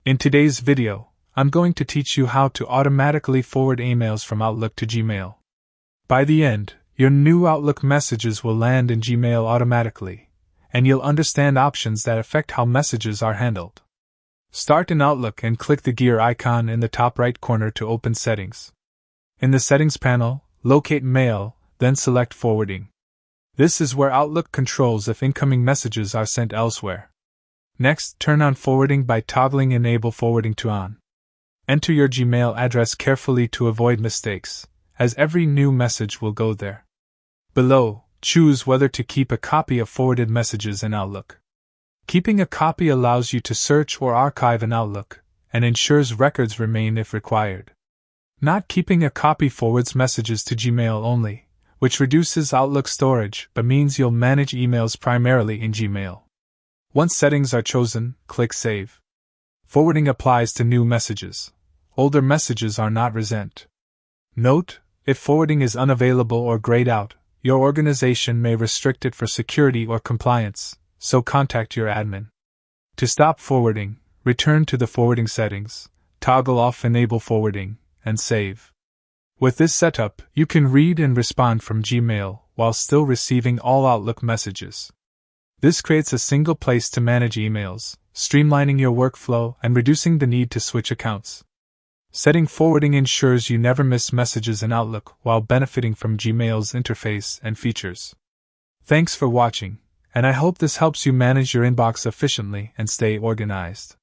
In today's video, I'm going to teach you how to automatically forward emails from Outlook to Gmail. By the end, your new Outlook messages will land in Gmail automatically, and you'll understand options that affect how messages are handled. Start in Outlook and click the gear icon in the top right corner to open Settings. In the Settings panel, locate Mail, then select Forwarding. This is where Outlook controls if incoming messages are sent elsewhere. Next, turn on Forwarding by toggling Enable Forwarding to On. Enter your Gmail address carefully to avoid mistakes, as every new message will go there. Below, choose whether to keep a copy of forwarded messages in Outlook. Keeping a copy allows you to search or archive in Outlook, and ensures records remain if required. Not keeping a copy forwards messages to Gmail only, which reduces Outlook storage but means you'll manage emails primarily in Gmail. Once settings are chosen, click Save. Forwarding applies to new messages. Older messages are not resent. Note, if forwarding is unavailable or grayed out, your organization may restrict it for security or compliance, so contact your admin. To stop forwarding, return to the forwarding settings, toggle off Enable Forwarding, and save. With this setup, you can read and respond from Gmail while still receiving all Outlook messages. This creates a single place to manage emails, streamlining your workflow and reducing the need to switch accounts. Setting forwarding ensures you never miss messages in Outlook while benefiting from Gmail's interface and features. Thanks for watching, and I hope this helps you manage your inbox efficiently and stay organized.